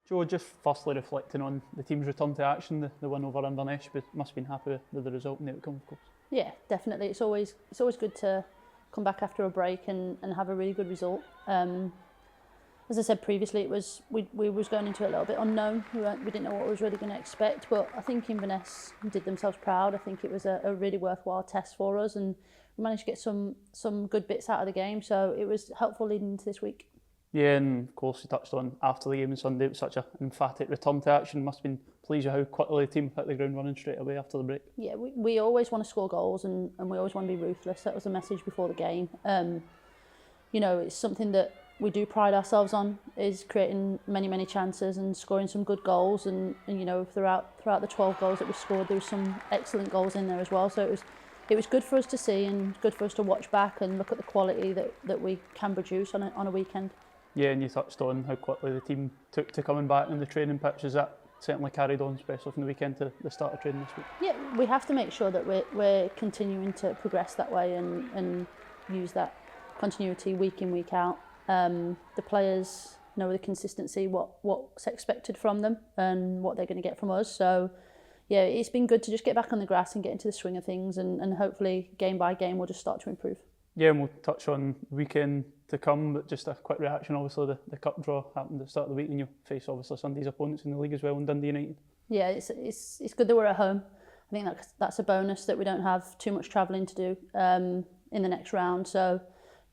Joe, just firstly reflecting on the team's return to action, the win over Inverness, but must have been happy with the result and the outcome, of course. Yeah, definitely. It's always good to come back after a break and have a really good result. As I said previously, it was we was going into it a little bit unknown. We didn't know what we was really going to expect, but I think Inverness did themselves proud. I think it was a really worthwhile test for us, and we managed to get some good bits out of the game. So it was helpful leading into this week. Yeah, and of course you touched on after the game on Sunday, it was such an emphatic return to action. Must have been pleased with how quickly the team hit the ground running straight away after the break. Yeah, we always want to score goals and we always want to be ruthless. That was the message before the game. You know, it's something that we do pride ourselves on, is creating many chances and scoring some good goals. And you know, throughout the 12 goals that we scored, there was some excellent goals in there as well. So it was good for us to see and good for us to watch back and look at the quality that we can produce on a weekend. Yeah, and you touched on how quickly the team took to coming back on the training pitch. Is that certainly carried on, especially from the weekend to the start of training this week? Yeah, we have to make sure that we're continuing to progress that way and use that continuity week in, week out. The players know the consistency, what's expected from them and what they're going to get from us. So yeah, it's been good to just get back on the grass and get into the swing of things, and hopefully game by game we'll just start to improve. Yeah, and we'll touch on the weekend to come, but just a quick reaction. Obviously the cup draw happened at the start of the week and you face obviously Sunday's opponents in the league as well in Dundee United. Yeah, it's good that we're at home. I think that's a bonus that we don't have too much travelling to do in the next round. So,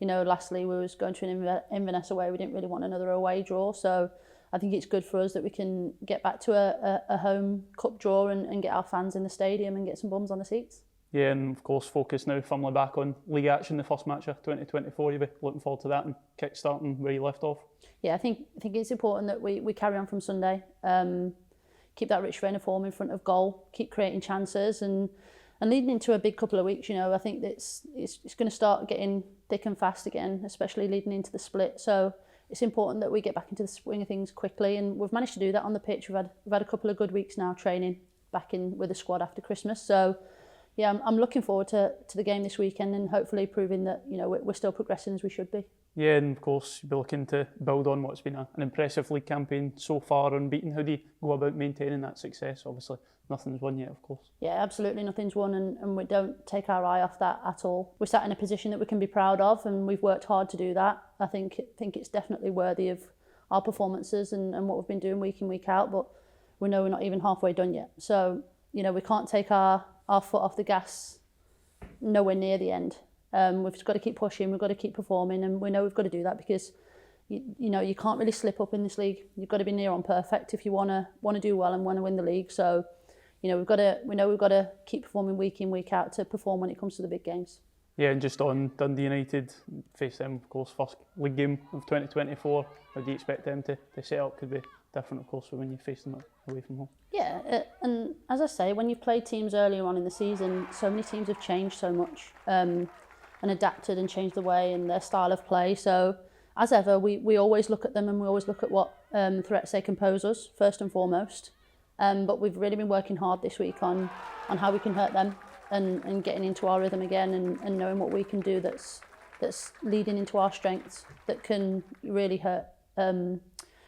you know, lastly we was going to an Inverness away. We didn't really want another away draw, so I think it's good for us that we can get back to a home cup draw and get our fans in the stadium and get some bums on the seats. Yeah, and of course focus now firmly back on league action, the first match of 2024. You'll be looking forward to that and kick-starting where you left off. Yeah, I think it's important that we carry on from Sunday, keep that rich vein of form in front of goal, keep creating chances, and leading into a big couple of weeks. You know, I think that it's going to start getting thick and fast again, especially leading into the split. So it's important that we get back into the swing of things quickly, and we've managed to do that on the pitch. We've had a couple of good weeks now training back in with the squad after Christmas. So yeah, I'm looking forward to the game this weekend and hopefully proving that, you know, we're still progressing as we should be. Yeah, and of course you'll be looking to build on what's been an impressive league campaign so far, unbeaten. How do you go about maintaining that success? Obviously nothing's won yet, of course. Yeah, absolutely nothing's won, and we don't take our eye off that at all. We're sat in a position that we can be proud of, and we've worked hard to do that. I think it's definitely worthy of our performances and what we've been doing week in, week out, but we know we're not even halfway done yet. So, you know, we can't take our foot off the gas nowhere near the end. We've just got to keep pushing, we've got to keep performing, and we know we've got to do that because you know, you can't really slip up in this league. You've got to be near on perfect if you want to do well and want to win the league. So, you know, we know we've got to keep performing week in, week out to perform when it comes to the big games. Yeah, and just on Dundee United, face them, of course, first league game of 2024. How do you expect them to set up? Could be different, of course, when you face them away from home. Yeah, and as I say, when you've played teams earlier on in the season, so many teams have changed so much and adapted and changed the way and their style of play. So, as ever, we always look at them and we always look at what threats they can pose us, first and foremost. But we've really been working hard this week on how we can hurt them and getting into our rhythm again and knowing what we can do that's leading into our strengths that can really hurt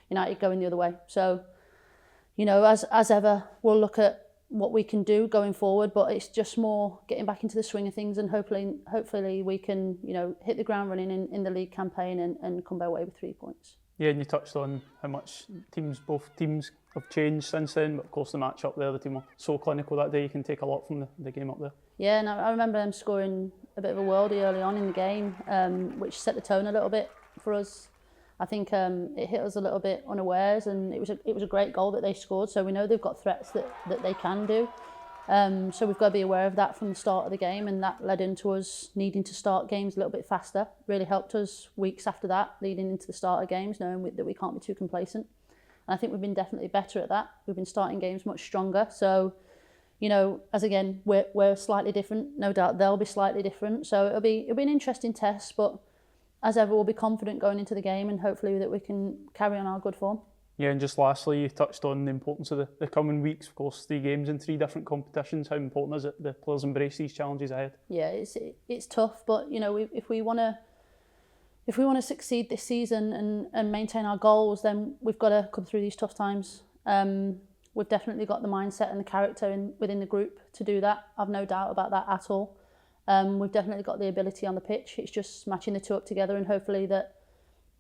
United going the other way. So, you know, as ever, we'll look at what we can do going forward, but it's just more getting back into the swing of things, and hopefully we can, you know, hit the ground running in the league campaign and come away with 3 points. Yeah, and you touched on how much both teams have changed since then, but of course the match up there, the team were so clinical that day. You can take a lot from the game up there. Yeah, and I remember them scoring a bit of a worldie early on in the game, which set the tone a little bit for us. I think it hit us a little bit unawares, and it was a great goal that they scored. So we know they've got threats that they can do. So we've got to be aware of that from the start of the game, and that led into us needing to start games a little bit faster. Really helped us weeks after that, leading into the start of games, knowing that we can't be too complacent. And I think we've been definitely better at that. We've been starting games much stronger. So, you know, as again, we're slightly different. No doubt they'll be slightly different. So it'll be an interesting test, but as ever, we'll be confident going into the game and hopefully that we can carry on our good form. Yeah, and just lastly, you touched on the importance of the coming weeks. Of course, 3 games in 3 different competitions. How important is it the players embrace these challenges ahead? Yeah, it's tough, but you know, if we want to if we want to succeed this season and maintain our goals, then we've got to come through these tough times. We've definitely got the mindset and the character within the group to do that. I've no doubt about that at all. We've definitely got the ability on the pitch. It's just matching the two up together, and hopefully that,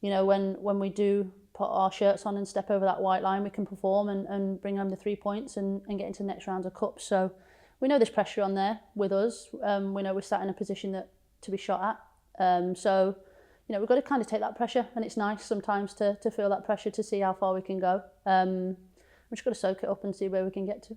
you know, when we do put our shirts on and step over that white line, we can perform and bring home the 3 points and get into the next round of cups. So we know there's pressure on there with us. We know we're sat in a position to be shot at. So, you know, we've got to kind of take that pressure, and it's nice sometimes to feel that pressure to see how far we can go. We've just got to soak it up and see where we can get to.